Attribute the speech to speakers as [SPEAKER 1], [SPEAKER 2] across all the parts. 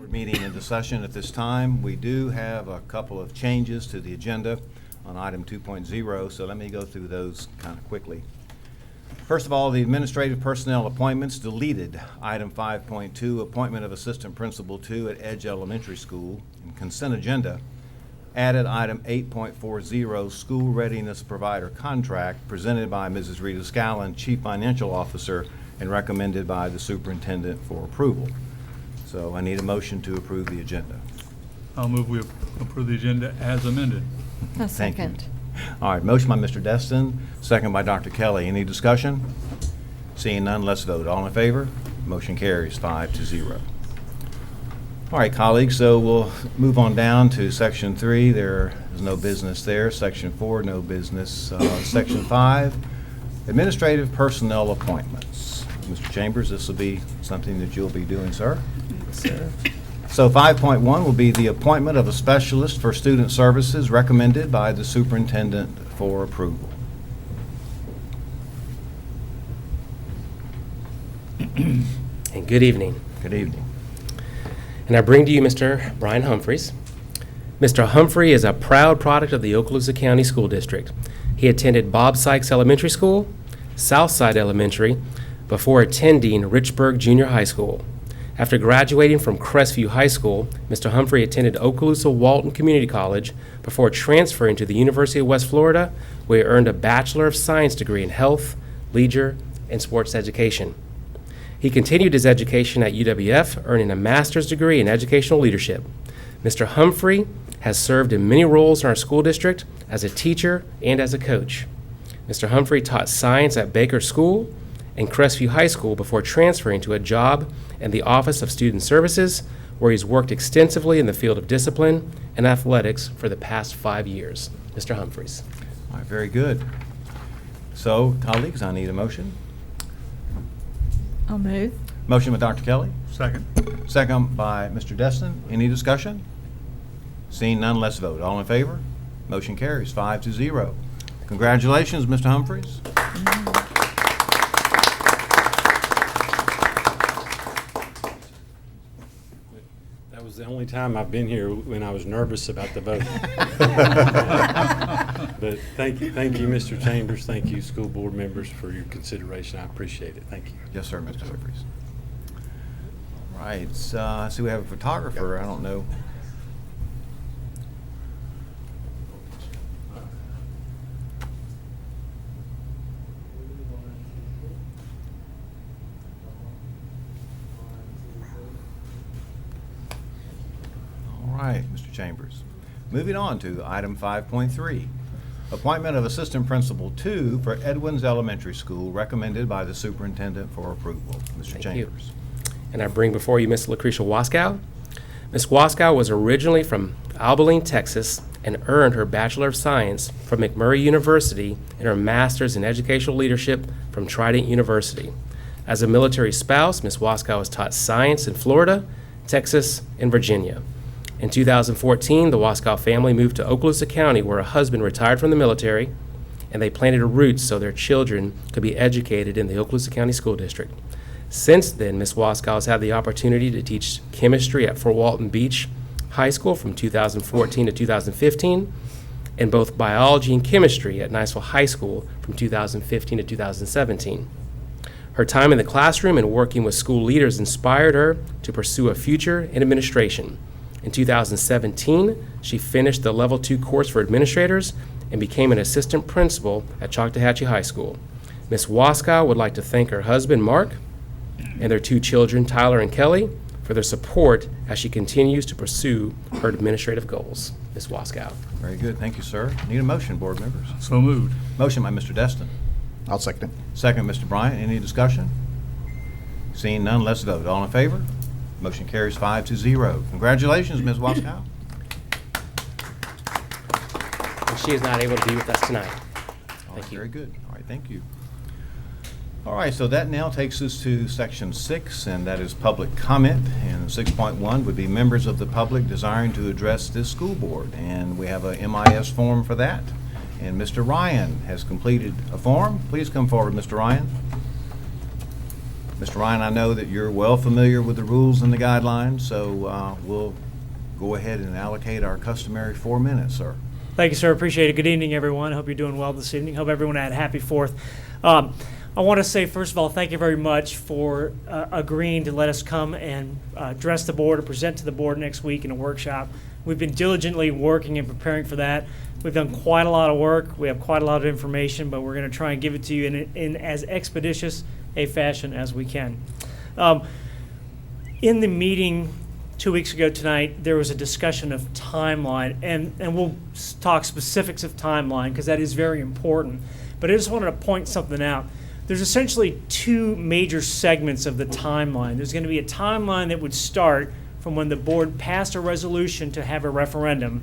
[SPEAKER 1] Meeting into session at this time. We do have a couple of changes to the agenda on item 2.0, so let me go through those kind of quickly. First of all, the administrative personnel appointments deleted item 5.2, appointment of assistant principal 2 at Edge Elementary School, and consent agenda added item 8.40, school readiness provider contract, presented by Mrs. Rita Scallon, Chief Financial Officer, and recommended by the superintendent for approval. So I need a motion to approve the agenda.
[SPEAKER 2] I'll move we approve the agenda as amended.
[SPEAKER 3] A
[SPEAKER 1] Thank you.
[SPEAKER 3] second.
[SPEAKER 1] All right, motion by Mr. Destin, second by Dr. Kelly. Any discussion? Seeing none, let's vote. All in favor? Motion carries 5-0. All right, colleagues, so we'll move on down to Section 3. There is no business there. Section 4, no business. Section 5, administrative personnel appointments. Mr. Chambers, this will be something that you'll be doing, sir. So 5.1 will be the appointment of a specialist for student services recommended by the superintendent for approval.
[SPEAKER 4] And good evening.
[SPEAKER 1] Good evening.
[SPEAKER 4] And I bring to you Mr. Brian Humphreys. Mr. Humphrey is a proud product of the Okaloosa County School District. He attended Bob Sykes Elementary School, Southside Elementary, before attending Richburg Junior High School. After graduating from Crestview High School, Mr. Humphrey attended Okaloosa Walton Community College before transferring to the University of West Florida, where he earned a Bachelor of Science degree in Health, Leisure, and Sports Education. He continued his education at UWF, earning a master's degree in educational leadership. Mr. Humphrey has served in many roles in our school district as a teacher and as a coach. Mr. Humphrey taught science at Baker School and Crestview High School before transferring to a job in the Office of Student Services, where he's worked extensively in the field of discipline and athletics for the past 5 years. Mr. Humphreys.
[SPEAKER 1] All right, very good. So, colleagues, I need a motion.
[SPEAKER 3] I'll move.
[SPEAKER 1] Motion by Dr. Kelly,
[SPEAKER 2] Second.
[SPEAKER 1] second by Mr. Destin. Any discussion? Seeing none, let's vote. All in favor? Motion carries 5-0. Congratulations, Mr. Humphreys.
[SPEAKER 5] That was the only time I've been here when I was nervous about the vote. But thank you, Mr. Chambers. Thank you, school board members, for your consideration. I appreciate it. Thank you.
[SPEAKER 1] Yes, sir, Mr. Humphreys. All right, so I see we have a photographer. I don't know. All right, Mr. Chambers. Moving on to item 5.3, appointment of assistant principal 2 for Edwin's Elementary School, recommended by the superintendent for approval. Mr.
[SPEAKER 4] Thank you.
[SPEAKER 1] Chambers.
[SPEAKER 4] And I bring before you Ms. Lucretia Waskow. Ms. Waskow was originally from Abilene, Texas, and earned her Bachelor of Science from McMurray University and her Master's in Educational Leadership from Trident University. As a military spouse, Ms. Waskow has taught science in Florida, Texas, and Virginia. In 2014, the Waskow family moved to Okaloosa County, where her husband retired from the military, and they planted roots so their children could be educated in the Okaloosa County School District. Since then, Ms. Waskow has had the opportunity to teach chemistry at Fort Walton Beach High School from 2014 to 2015, and both biology and chemistry at Niceville High School from 2015 to 2017. Her time in the classroom and working with school leaders inspired her to pursue a future in administration. In 2017, she finished the Level 2 course for administrators and became an assistant principal at Choctawhatchee High School. Ms. Waskow would like to thank her husband, Mark, and their 2 children, Tyler and Kelly, for their support as she continues to pursue her administrative goals. Ms. Waskow.
[SPEAKER 1] Very good. Thank you, sir. Need a motion, board members.
[SPEAKER 2] So moved.
[SPEAKER 1] Motion by Mr. Destin.
[SPEAKER 6] I'll second it.
[SPEAKER 1] Second, Mr. Bryant. Any discussion? Seeing none, let's vote. All in favor? Motion carries 5-0. Congratulations, Ms. Waskow.
[SPEAKER 4] And she is not able to be with us tonight.
[SPEAKER 1] All right,
[SPEAKER 4] Thank you.
[SPEAKER 1] very good. All right, thank you. All right, so that now takes us to section 6, and that is public comment. And 6.1 would be members of the public desiring to address this school board. And we have a MIS form for that. And Mr. Ryan has completed a form. Please come forward, Mr. Ryan. Mr. Ryan, I know that you're well familiar with the rules and the guidelines, so we'll go ahead and allocate our customary 4 minutes, sir.
[SPEAKER 6] Thank you, sir. Appreciate it. Good evening, everyone. Hope you're doing well this evening. Hope everyone had a happy 4th. I want to say, first of all, thank you very much for agreeing to let us come and address the board or present to the board next week in a workshop. We've been diligently working and preparing for that. We've done quite a lot of work. We have quite a lot of information, but we're going to try and give it to you in as expeditious a fashion as we can. In the meeting 2 weeks ago tonight, there was a discussion of timeline, and we'll talk specifics of timeline because that is very important. But I just wanted to point something out. There's essentially 2 major segments of the timeline. There's going to be a timeline that would start from when the board passed a resolution to have a referendum,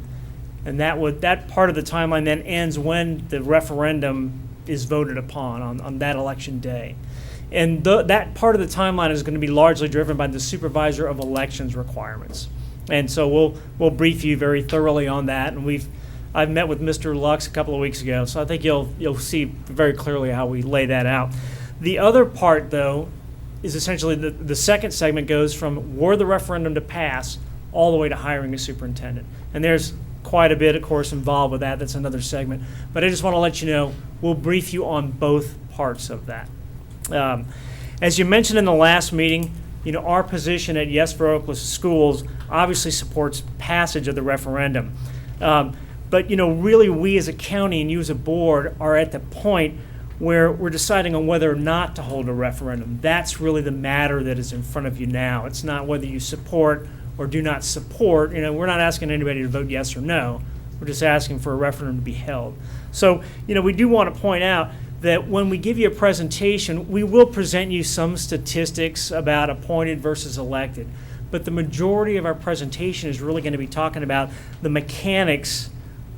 [SPEAKER 6] and that part of the timeline then ends when the referendum is voted upon on that election day. And that part of the timeline is going to be largely driven by the supervisor of elections requirements. And so we'll brief you very thoroughly on that. And I've met with Mr. Lux a couple of weeks ago, so I think you'll see very clearly how we lay that out. The other part, though, is essentially the second segment goes from were the referendum to pass all the way to hiring a superintendent. And there's quite a bit, of course, involved with that. That's another segment. But I just want to let you know, we'll brief you on both parts of that. As you mentioned in the last meeting, our position at Yes for Oklahoma Schools obviously supports passage of the referendum. But really we as a county and you as a board are at the point where we're deciding on whether or not to hold a referendum. That's really the matter that is in front of you now. It's not whether you support or do not support. We're not asking anybody to vote yes or no. We're just asking for a referendum to be held. So, we do want to point out that when we give you a presentation, we will present you some statistics about appointed versus elected. But the majority of our presentation is really going to be talking about the mechanics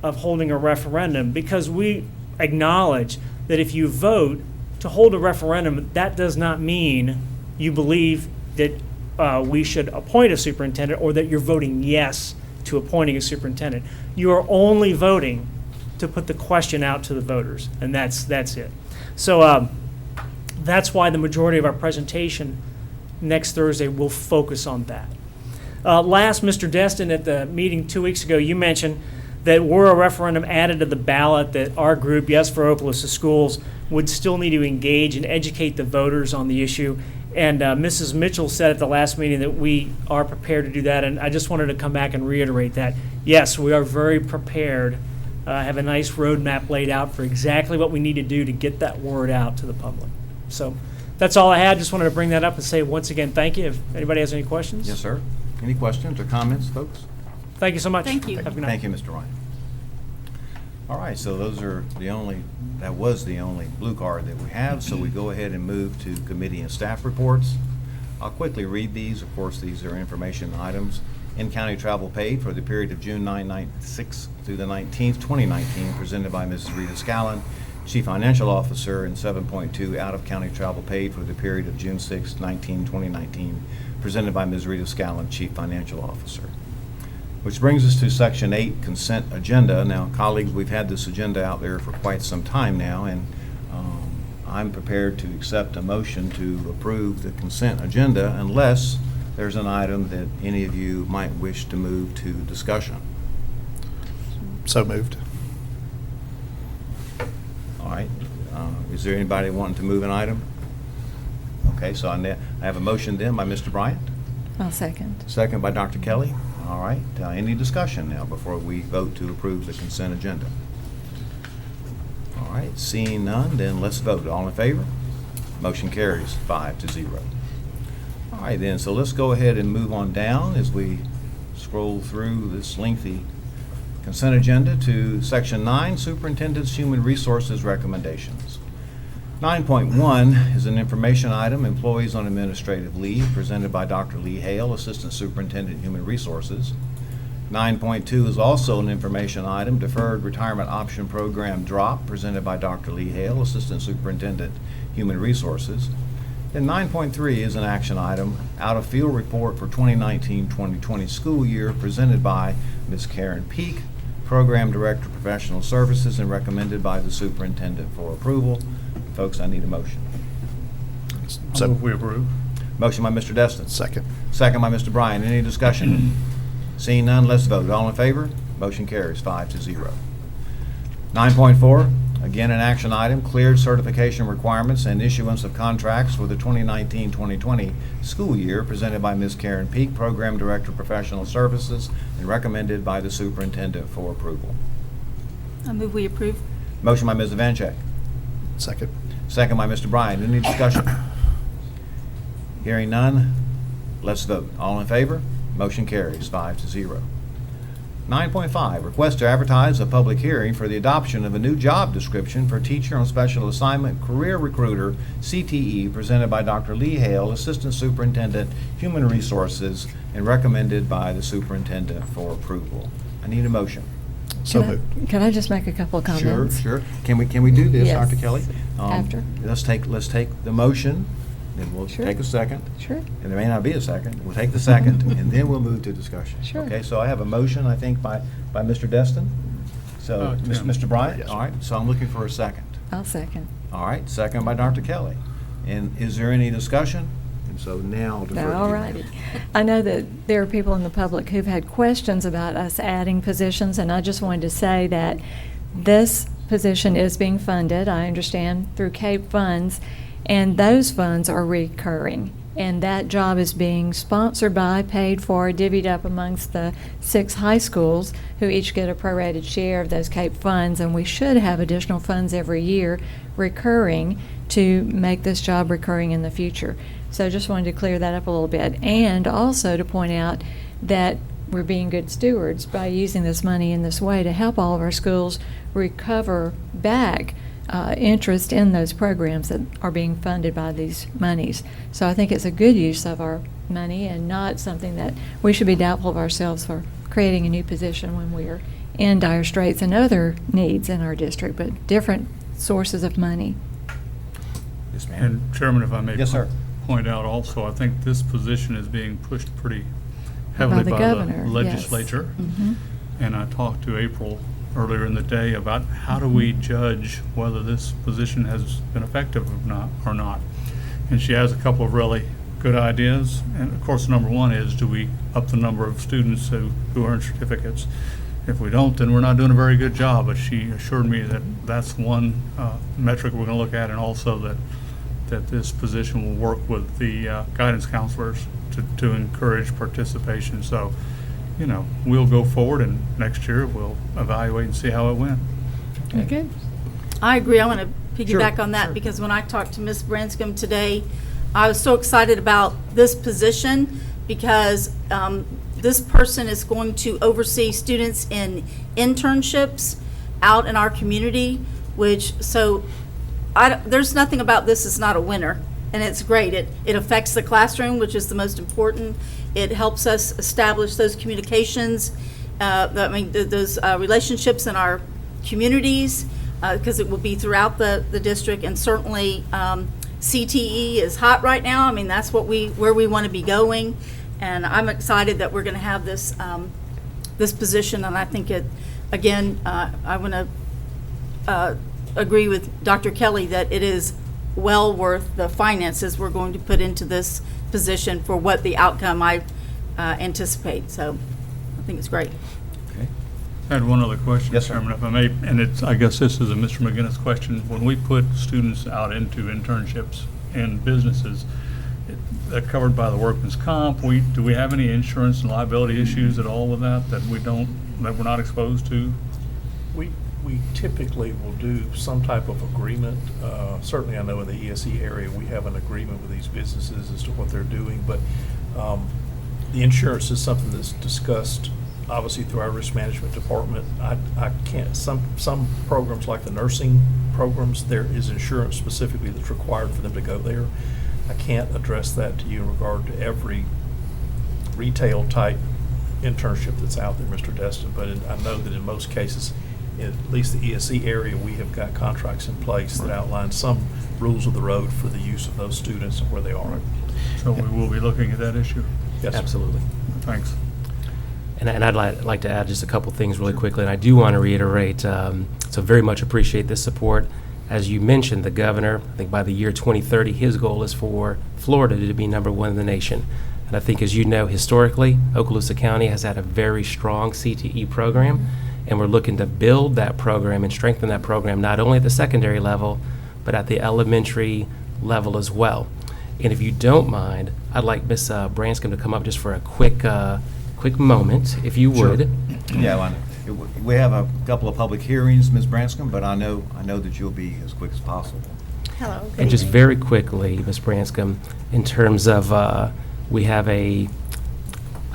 [SPEAKER 6] of holding a referendum, because we acknowledge that if you vote to hold a referendum, that does not mean you believe that we should appoint a superintendent or that you're voting yes to appointing a superintendent. You are only voting to put the question out to the voters, and that's it. So that's why the majority of our presentation next Thursday will focus on that. Last, Mr. Destin, at the meeting 2 weeks ago, you mentioned that were a referendum added to the ballot, that our group, Yes for Oklahoma Schools, would still need to engage and educate the voters on the issue. And Mrs. Mitchell said at the last meeting that we are prepared to do that, and I just wanted to come back and reiterate that. Yes, we are very prepared, have a nice roadmap laid out for exactly what we need to do to get that word out to the public. So that's all I had. Just wanted to bring that up and say once again thank you. If anybody has any questions.
[SPEAKER 1] Yes, sir. Any questions or comments, folks?
[SPEAKER 6] Thank you so much.
[SPEAKER 3] Thank you.
[SPEAKER 6] Have a good night.
[SPEAKER 1] Thank you, Mr. Ryan. All right, so that was the only blue card that we have, so we go ahead and move to committee and staff reports. I'll quickly read these. Of course, these are information items. In-county travel paid for the period of June 6th through the 19th, 2019, presented by Mrs. Rita Scallon, Chief Financial Officer, and 7.2 out-of-county travel paid for the period of June 6th, 2019, presented by Ms. Rita Scallon, Chief Financial Officer. Which brings us to Section 8, Consent Agenda. Now, colleagues, we've had this agenda out there for quite some time now, and I'm prepared to accept a motion to approve the consent agenda unless there's an item that any of you might wish to move to discussion.
[SPEAKER 7] So moved.
[SPEAKER 1] All right. Is there anybody wanting to move an item? Okay, so I have a motion then by Mr. Bryant.
[SPEAKER 3] I'll second.
[SPEAKER 1] Second by Dr. Kelly. All right. Any discussion now before we vote to approve the consent agenda? All right. Seeing none, then let's vote. All in favor? Motion carries 5-0. All right, then. So let's go ahead and move on down as we scroll through this lengthy consent agenda to Section 9, Superintendent's Human Resources Recommendations. 9.1 is an information item, Employees on Administrative Leave, presented by Dr. Leigh Hale, Assistant Superintendent, Human Resources. 9.2 is also an information item, Deferred Retirement Option Program Drop, presented by Dr. Leigh Hale, Assistant Superintendent, Human Resources. And 9.3 is an action item, Out-of-Field Report for 2019-2020 school year, presented by Ms. Karen Peak, Program Director, Professional Services, and recommended by the Superintendent for approval. Folks, I need a motion.
[SPEAKER 2] I
[SPEAKER 7] So,
[SPEAKER 2] move we approve.
[SPEAKER 1] Motion by Mr. Destin.
[SPEAKER 7] second.
[SPEAKER 1] Second by Mr. Bryan. Any discussion? Seeing none, let's vote. All in favor? Motion carries 5-0. 9.4, again an action item, cleared certification requirements and issuance of contracts for the 2019-2020 school year, presented by Ms. Karen Peak, Program Director of Professional Services, and recommended by the Superintendent for approval.
[SPEAKER 3] I move we approve.
[SPEAKER 1] Motion by Ms. Evancheck.
[SPEAKER 7] Second.
[SPEAKER 1] Second by Mr. Bryan. Any discussion? Hearing none, let's vote. All in favor? Motion carries 5-0. 9.5, request to advertise a public hearing for the adoption of a new job description for Teacher on Special Assignment Career Recruiter, CTE, presented by Dr. Leigh Hale, Assistant Superintendent, Human Resources, and recommended by the Superintendent for approval. I need a motion.
[SPEAKER 7] So
[SPEAKER 3] Can I-
[SPEAKER 7] moved.
[SPEAKER 3] Can I just make a couple of comments?
[SPEAKER 1] Sure. Can we do this,
[SPEAKER 3] Yes.
[SPEAKER 1] Dr. Kelly?
[SPEAKER 3] After.
[SPEAKER 1] Let's take the motion, then we'll
[SPEAKER 3] Sure.
[SPEAKER 1] take a second.
[SPEAKER 3] Sure.
[SPEAKER 1] And there may not be a second. We'll take the second, and then we'll move to discussion.
[SPEAKER 3] Sure.
[SPEAKER 1] Okay, so I have a motion, I think, by Mr. Destin. So,
[SPEAKER 2] Tim.
[SPEAKER 1] Mr. Bryant?
[SPEAKER 7] Yes, sir.
[SPEAKER 1] All right, so I'm looking for a second.
[SPEAKER 3] I'll second.
[SPEAKER 1] All right, second by Dr. Kelly. And is there any discussion? And so now I'll defer to you.
[SPEAKER 3] All righty. I know that there are people in the public who've had questions about us adding positions, and I just wanted to say that this position is being funded, I understand, through CAPE funds, and those funds are recurring. And that job is being sponsored by, paid for, divvied up amongst the 6 high schools who each get a prorated share of those CAPE funds, and we should have additional funds every year recurring to make this job recurring in the future. So just wanted to clear that up a little bit, and also to point out that we're being good stewards by using this money in this way to help all of our schools recover back interest in those programs that are being funded by these monies. So I think it's a good use of our money and not something that we should be doubtful of ourselves for creating a new position when we're in dire straits and other needs in our district, but different sources of money.
[SPEAKER 1] Yes, ma'am.
[SPEAKER 2] And Chairman, if I may.
[SPEAKER 1] Yes, sir.
[SPEAKER 2] Point out also, I think this position is being pushed pretty heavily
[SPEAKER 3] the
[SPEAKER 2] by
[SPEAKER 3] governor,
[SPEAKER 2] the
[SPEAKER 3] yes.
[SPEAKER 2] legislature.
[SPEAKER 3] Mhm.
[SPEAKER 2] And I talked to April earlier in the day about how do we judge whether this position has been effective or not. And she has a couple of really good ideas. And of course, number one is, do we up the number of students who earn certificates? If we don't, then we're not doing a very good job. But she assured me that that's one metric we're going to look at, and also that this position will work with the guidance counselors to encourage participation. So, you know, we'll go forward, and next year we'll evaluate and see how it went.
[SPEAKER 3] Very good.
[SPEAKER 8] I agree. I want to piggyback
[SPEAKER 1] Sure,
[SPEAKER 8] on that
[SPEAKER 1] sure.
[SPEAKER 8] because when I talked to Ms. Branscombe today, I was so excited about this position because this person is going to oversee students in internships out in our community, there's nothing about this that's not a winner, and it's great. It affects the classroom, which is the most important. It helps us establish those communications, those relationships in our communities, because it will be throughout the district, and certainly CTE is hot right now. I mean, that's where we want to be going, and I'm excited that we're going to have this position, and I think I want to agree with Dr. Kelly that it is well worth the finances we're going to put into this position for what the outcome I anticipate. So I think it's great.
[SPEAKER 1] Okay.
[SPEAKER 2] I had one other question,
[SPEAKER 1] Yes, sir.
[SPEAKER 2] Chairman, if I may, and I guess this is a Mr. McGinnis question. When we put students out into internships in businesses, they're covered by the workman's comp. Do we have any insurance and liability issues at all with that we're not exposed to?
[SPEAKER 9] We typically will do some type of agreement. Certainly, I know in the ESE area, we have an agreement with these businesses as to what they're doing, but the insurance is something that's discussed, obviously, through our risk management department. I can't, some programs like the nursing programs, there is insurance specifically that's required for them to go there. I can't address that to you in regard to every retail type internship that's out there, Mr. Destin, but I know that in most cases, at least the ESE area, we have got contracts in place that outline some rules of the road for the use of those students and where they are.
[SPEAKER 2] So we will be looking at that issue.
[SPEAKER 9] Yes, sir.
[SPEAKER 4] Absolutely.
[SPEAKER 2] Thanks.
[SPEAKER 4] And I'd like to add just a couple things really quickly, and I do want to reiterate, so very much appreciate this support. As you mentioned, the governor, I think by the year 2030, his goal is for Florida to be #1 in the nation. And I think, as you know, historically, Okaloosa County has had a very strong CTE program, and we're looking to build that program and strengthen that program not only at the secondary level, but at the elementary level as well. And if you don't mind, I'd like Ms. Branscombe to come up just for a quick moment, if you would.
[SPEAKER 1] Yeah, well, we have a couple of public hearings, Ms. Branscombe, but I know that you'll be as quick as possible.
[SPEAKER 10] Hello. Good
[SPEAKER 4] And just
[SPEAKER 10] evening.
[SPEAKER 4] very quickly, Ms. Branscombe, in terms of, we have a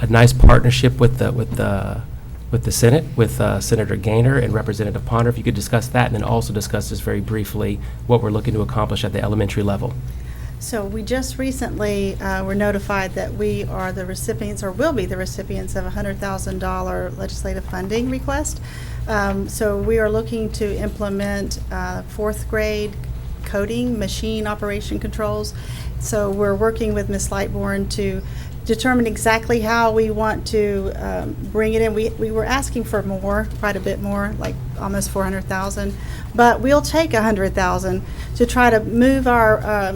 [SPEAKER 4] nice partnership with the Senate, with Senator Gaynor and Representative Ponder. If you could discuss that, and then also discuss just very briefly what we're looking to accomplish at the elementary level.
[SPEAKER 10] So we just recently were notified that we are the recipients, or will be the recipients, of a $100,000 legislative funding request. So we are looking to implement fourth grade coding, machine operation controls. So we're working with Ms. Lightbourne to determine exactly how we want to bring it in. We were asking for more, quite a bit more, like almost 400,000, but we'll take 100,000 to try to move our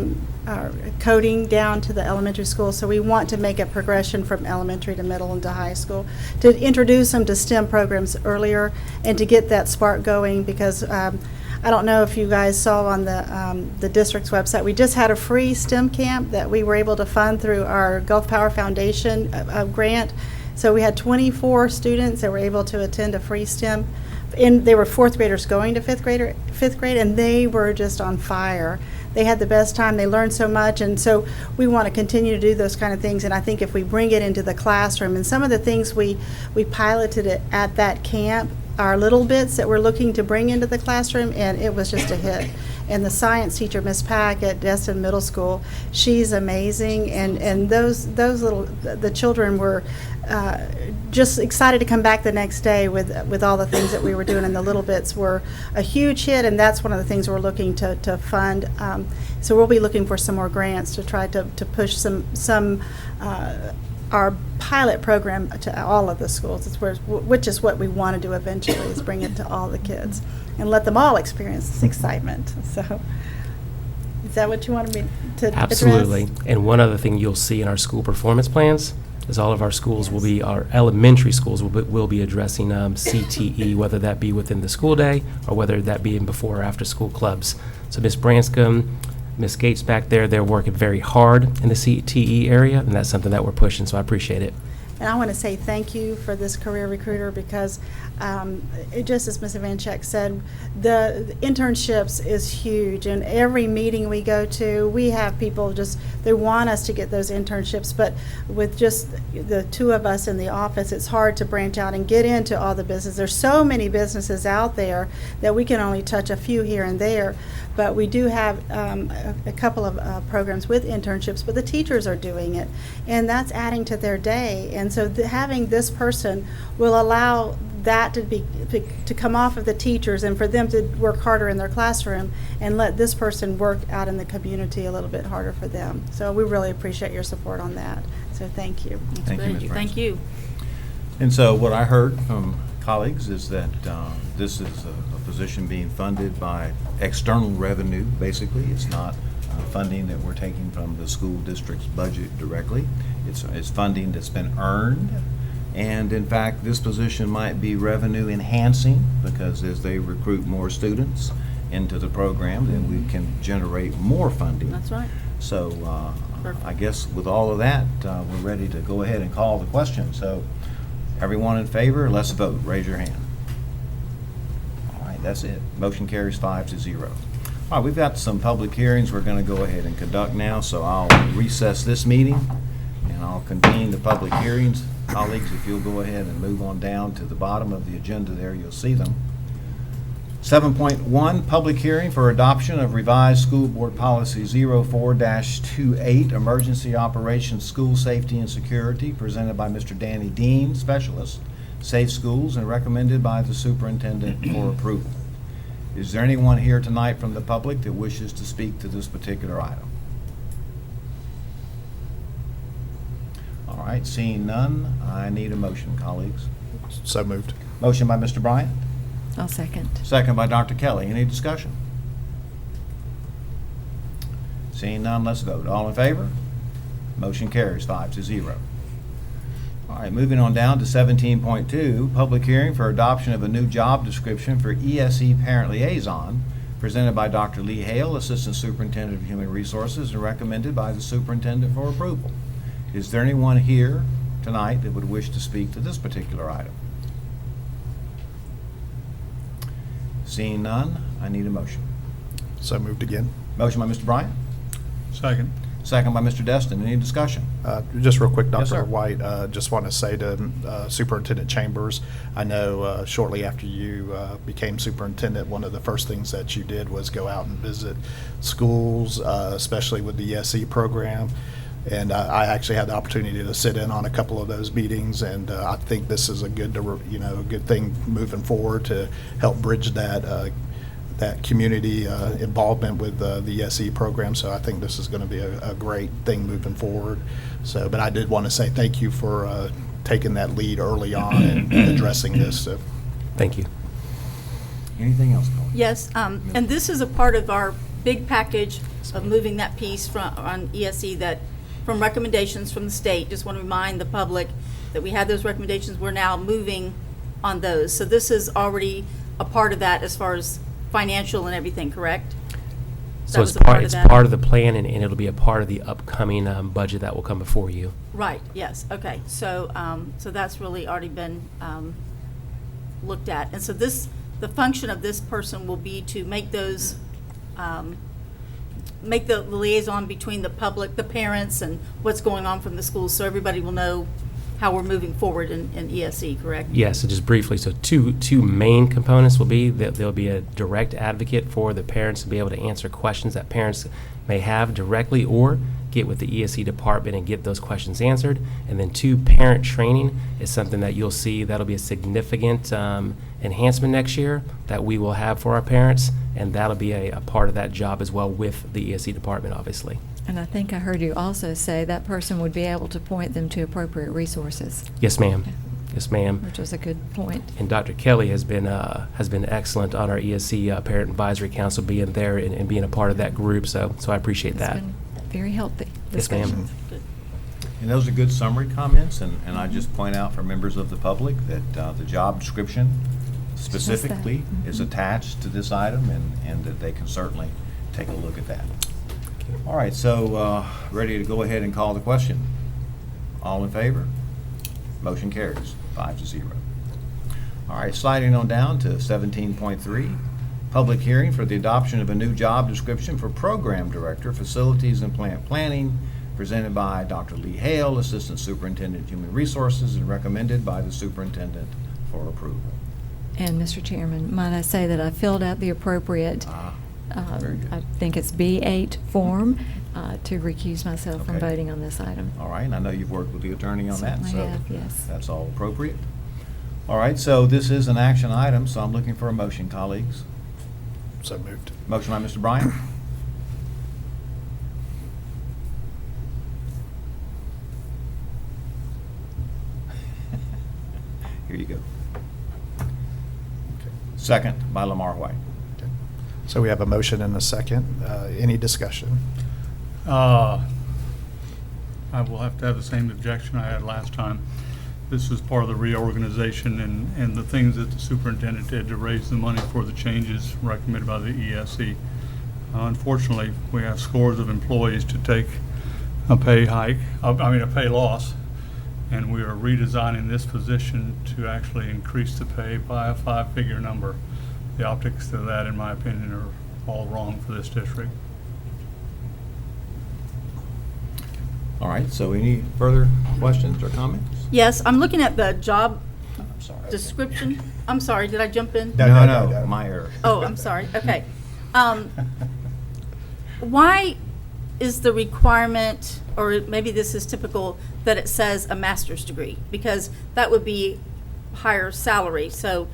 [SPEAKER 10] coding down to the elementary school. So we want to make a progression from elementary to middle and to high school, to introduce them to STEM programs earlier and to get that spark going, because I don't know if you guys saw on the district's website, we just had a free STEM camp that we were able to fund through our Gulf Power Foundation grant. So we had 24 students that were able to attend a free STEM, and they were fourth graders going to fifth grade, and they were just on fire. They had the best time. They learned so much, and so we want to continue to do those kind of things. And I think if we bring it into the classroom, and some of the things we piloted it at that camp are little bits that we're looking to bring into the classroom, and it was just a hit. And the science teacher, Miss Pack at Destin Middle School, she's amazing, and those little, the children were just excited to come back the next day with all the things that we were doing, and the little bits were a huge hit, and that's one of the things we're looking to fund. So we'll be looking for some more grants to try to push some our pilot program to all of the schools, which is what we want to do eventually, is bring it to all the kids and let them all experience this excitement. So is that what you wanted me to address?
[SPEAKER 4] Absolutely. And one other thing you'll see in our school performance plans is all of our schools will be, our elementary schools will be addressing CTE, whether that be within the school day or whether that be in before or after school clubs. So Ms. Branscombe, Ms. Gates back there, they're working very hard in the CTE area, and that's something that we're pushing, so I appreciate it.
[SPEAKER 10] And I want to say thank you for this career recruiter, because just as Ms. Ivanchek said, the internships is huge, and every meeting we go to, we have people they want us to get those internships, but with just the two of us in the office, it's hard to branch out and get into all the business. There's so many businesses out there that we can only touch a few here and there, but we do have a couple of programs with internships, but the teachers are doing it, and that's adding to their day. And so having this person will allow that to come off of the teachers, and for them to work harder in their classroom, and let this person work out in the community a little bit harder for them. So we really appreciate your support on that. So thank you.
[SPEAKER 1] Thank you, Ms.
[SPEAKER 8] Thank you.
[SPEAKER 1] And so what I heard from colleagues is that this is a position being funded by external revenue, basically. It's not funding that we're taking from the school district's budget directly. It's funding that's been earned. And in fact, this position might be revenue enhancing, because as they recruit more students into the program, then we can generate more funding.
[SPEAKER 8] That's right.
[SPEAKER 1] So I guess with all of that, we're ready to go ahead and call the question. So everyone in favor, let's vote. Raise your hand. All right, that's it. Motion carries 5-0. All right, we've got some public hearings we're going to go ahead and conduct now, so I'll recess this meeting and I'll convene the public hearings. Colleagues, if you'll go ahead and move on down to the bottom of the agenda there, you'll see them. 7.1, public hearing for adoption of revised School Board Policy 04-28, Emergency Operations School Safety and Security, presented by Mr. Danny Dean, Specialist, Safe Schools, and recommended by the Superintendent for approval. Is there anyone here tonight from the public that wishes to speak to this particular item? All right, seeing none, I need a motion, colleagues.
[SPEAKER 7] So moved.
[SPEAKER 1] Motion by Mr. Bryant,
[SPEAKER 3] I'll second.
[SPEAKER 1] second by Dr. Kelly. Any discussion? Seeing none, let's vote. All in favor? Motion carries 5-0. All right, moving on down to 17.2, public hearing for adoption of a new job description for ESE Parent Liaison, presented by Dr. Leigh Hale, Assistant Superintendent of Human Resources, and recommended by the Superintendent for approval. Is there anyone here tonight that would wish to speak to this particular item? Seeing none, I need a motion.
[SPEAKER 7] So moved again.
[SPEAKER 1] Motion by Mr. Bryant,
[SPEAKER 2] Second.
[SPEAKER 1] second by Mr. Destin. Any discussion?
[SPEAKER 7] Just real quick,
[SPEAKER 1] Yes, sir.
[SPEAKER 7] Dr. White, just want to say to Superintendent Chambers, I know shortly after you became superintendent, one of the first things that you did was go out and visit schools, especially with the ESE program. And I actually had the opportunity to sit in on a couple of those meetings, and I think this is a good, a good thing moving forward to help bridge that community involvement with the ESE program. So I think this is going to be a great thing moving forward. So, but I did want to say thank you for taking that lead early on and addressing this. So.
[SPEAKER 4] Thank you.
[SPEAKER 1] Anything else, Paul?
[SPEAKER 8] Yes, and this is a part of our big package of moving that piece from, on ESE that, from recommendations from the state. Just want to remind the public that we had those recommendations. We're now moving on those. So this is already a part of that as far as financial and everything, correct?
[SPEAKER 4] So
[SPEAKER 8] That
[SPEAKER 4] it's
[SPEAKER 8] was a
[SPEAKER 4] part, it's
[SPEAKER 8] that?
[SPEAKER 4] part of the plan, and it'll be a part of the upcoming budget that will come before you.
[SPEAKER 8] Right, yes, okay. So, so that's really already been looked at. And so this, the function of this person will be to make those, make the liaison between the public, the parents, and what's going on from the schools, so everybody will know how we're moving forward in ESE, correct?
[SPEAKER 4] Yes, so just briefly, so two main components will be that there'll be a direct advocate for the parents to be able to answer questions that parents may have directly or get with the ESE department and get those questions answered. And then two, parent training is something that you'll see that'll be a significant enhancement next year that we will have for our parents, and that'll be a part of that job as well with the ESE department, obviously.
[SPEAKER 3] And I think I heard you also say that person would be able to point them to appropriate resources,
[SPEAKER 4] Yes, ma'am. Yes, ma'am.
[SPEAKER 3] which was a good point.
[SPEAKER 4] And Dr. Kelly has been excellent on our ESE Parent Advisory Council, being there and being a part of that group. So I appreciate
[SPEAKER 3] It's
[SPEAKER 4] that.
[SPEAKER 3] been very healthy
[SPEAKER 4] Yes, ma'am.
[SPEAKER 3] discussions.
[SPEAKER 8] Good.
[SPEAKER 1] And those are good summary comments, and I just point out for members of the public that the job description specifically is attached to this item, and that they can certainly take a look at that. All right, so ready to go ahead and call the question. All in favor? Motion carries 5-0. All right, sliding on down to 17.3, public hearing for the adoption of a new job description for Program Director, Facilities and Plant Planning, presented by Dr. Leigh Hale, Assistant Superintendent, Human Resources, and recommended by the Superintendent for approval.
[SPEAKER 3] And Mr. Chairman, might I say that I filled out the appropriate,
[SPEAKER 1] Very good.
[SPEAKER 3] I think it's B8 form, to recuse myself from
[SPEAKER 1] Okay.
[SPEAKER 3] voting on this item.
[SPEAKER 1] All right, and I know you've worked with the attorney on that,
[SPEAKER 3] Certainly
[SPEAKER 1] so
[SPEAKER 3] have, yes.
[SPEAKER 1] that's all appropriate. All right, so this is an action item, so I'm looking for a motion, colleagues.
[SPEAKER 7] So moved.
[SPEAKER 1] Motion by Mr. Bryant. Here you go. Second by Lamar White.
[SPEAKER 7] Okay. So we have a motion and a second. Any discussion?
[SPEAKER 2] I will have to have the same objection I had last time. This is part of the reorganization and the things that the superintendent did to raise the money for the changes recommended by the ESE. Unfortunately, we have scores of employees to take a pay hike, a pay loss, and we are redesigning this position to actually increase the pay by a 5-figure number. The optics of that, in my opinion, are all wrong for this district.
[SPEAKER 1] All right, so any further questions or comments?
[SPEAKER 8] Yes, I'm looking at the job
[SPEAKER 1] I'm sorry.
[SPEAKER 8] description. I'm sorry, did I jump in?
[SPEAKER 1] No, my error.
[SPEAKER 8] Oh, I'm sorry, okay. Why is the requirement, or maybe this is typical, that it says a master's degree? Because that would be higher salary, so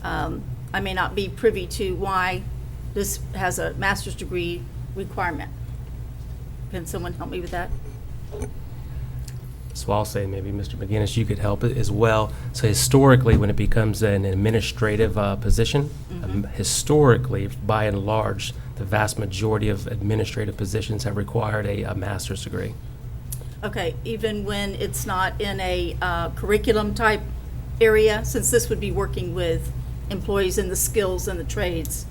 [SPEAKER 8] I may not be privy to why this has a master's degree requirement. Can someone help me with that?
[SPEAKER 4] So I'll say maybe Mr. McGinnis, you could help it as well. So historically, when it becomes an administrative position, historically, by and large, the vast majority of administrative positions have required a master's degree.
[SPEAKER 8] Okay, even when it's not in a curriculum type area, since this would be working with employees in the skills and the trades?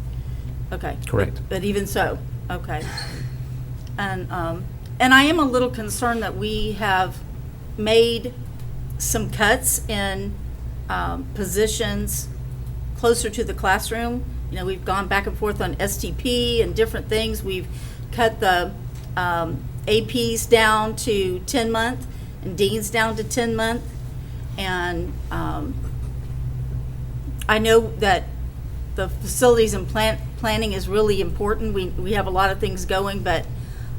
[SPEAKER 8] Okay.
[SPEAKER 4] Correct.
[SPEAKER 8] But even so, okay. And I am a little concerned that we have made some cuts in positions closer to the classroom. You know, we've gone back and forth on STP and different things. We've cut the APs down to 10-month and deans down to 10-month. And I know that the facilities and planning is really important. We have a lot of things going, but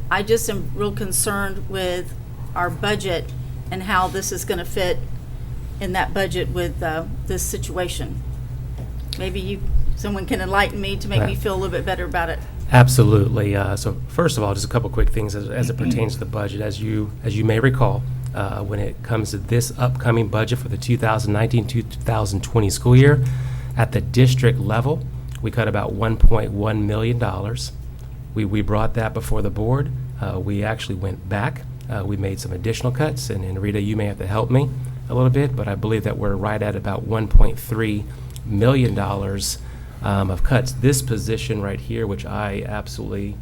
[SPEAKER 8] I just am real concerned with our budget and how this is going to fit in that budget with this situation. Maybe someone can enlighten me to make me feel a little bit better about it.
[SPEAKER 4] Absolutely. So first of all, just a couple quick things as it pertains to the budget. As you may recall, when it comes to this upcoming budget for the 2019-2020 school year, at the district level, we cut about $1.1 million. We brought that before the board. We actually went back. We made some additional cuts, and Rita, you may have to help me a little bit, but I believe that we're right at about $1.3 million of cuts. This position right here, which I absolutely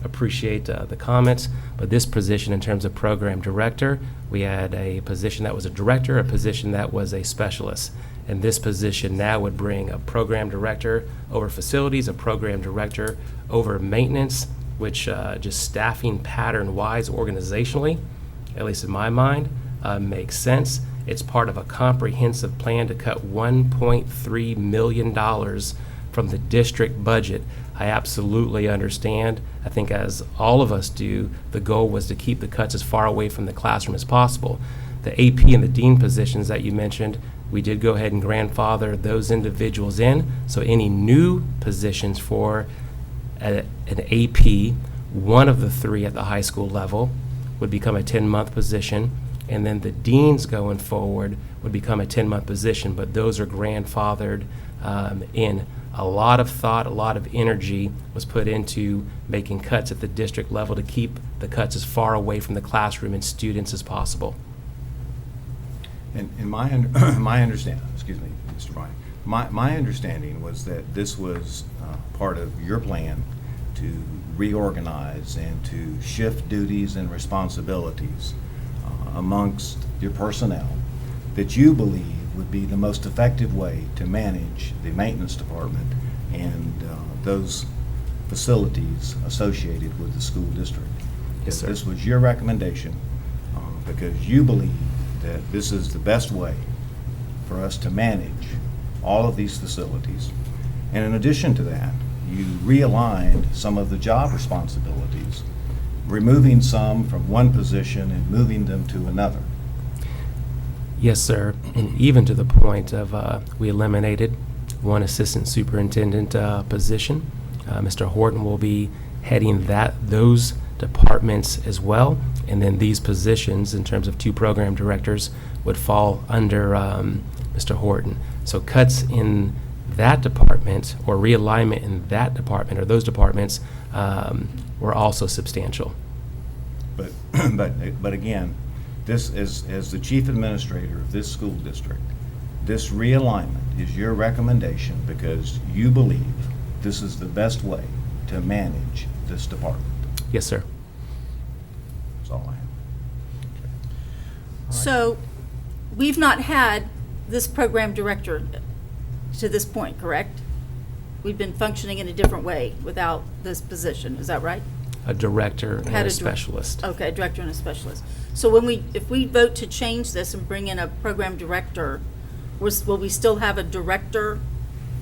[SPEAKER 4] appreciate the comments, but this position in terms of program director, we had a position that was a director, a position that was a specialist. And this position now would bring a program director over facilities, a program director over maintenance, which just staffing pattern-wise organizationally, at least in my mind, makes sense. It's part of a comprehensive plan to cut $1.3 million from the district budget. I absolutely understand. I think as all of us do, the goal was to keep the cuts as far away from the classroom as possible. The AP and the dean positions that you mentioned, we did go ahead and grandfather those individuals in. So any new positions for an AP, one of the three at the high school level, would become a 10-month position. And then the deans going forward would become a 10-month position, but those are grandfathered in. A lot of thought, a lot of energy was put into making cuts at the district level to keep the cuts as far away from the classroom and students as possible.
[SPEAKER 1] And my understanding, excuse me, Mr. Bryan, my understanding was that this was part of your plan to reorganize and to shift duties and responsibilities amongst your personnel that you believe would be the most effective way to manage the maintenance department and those facilities associated with the school district.
[SPEAKER 4] Yes, sir.
[SPEAKER 1] This was your recommendation because you believe that this is the best way for us to manage all of these facilities. And in addition to that, you realigned some of the job responsibilities, removing some from one position and moving them to another.
[SPEAKER 4] Yes, sir. And even to the point of we eliminated one assistant superintendent position. Mr. Horton will be heading those departments as well. And then these positions, in terms of 2 program directors, would fall under Mr. Horton. So cuts in that department or realignment in that department or those departments were also substantial.
[SPEAKER 1] But again, this as the chief administrator of this school district, this realignment is your recommendation because you believe this is the best way to manage this department.
[SPEAKER 4] Yes, sir.
[SPEAKER 1] That's all I have.
[SPEAKER 8] So we've not had this program director to this point, correct? We've been functioning in a different way without this position, is that right?
[SPEAKER 4] A director and
[SPEAKER 8] Had
[SPEAKER 4] a
[SPEAKER 8] a
[SPEAKER 4] specialist.
[SPEAKER 8] Okay, director and a specialist. So if we vote to change this and bring in a program director, will we still have a director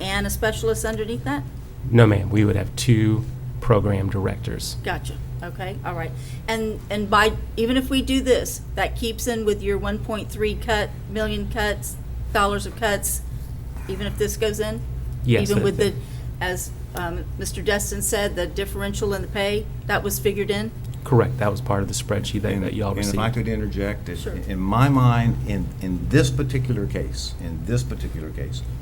[SPEAKER 8] and a specialist underneath that?
[SPEAKER 4] No, ma'am. We would have 2 program directors.
[SPEAKER 8] Gotcha. Okay, all right. And even if we do this, that keeps in with your 1.3 million cuts, dollars of cuts, even if this goes in?
[SPEAKER 4] Yes.
[SPEAKER 8] Even with as Mr. Destin said, the differential in the pay, that was figured in?
[SPEAKER 4] Correct. That was part of the spreadsheet that y'all
[SPEAKER 1] And
[SPEAKER 4] received.
[SPEAKER 1] if I could interject,
[SPEAKER 8] Sure.
[SPEAKER 1] in my mind, in this particular case,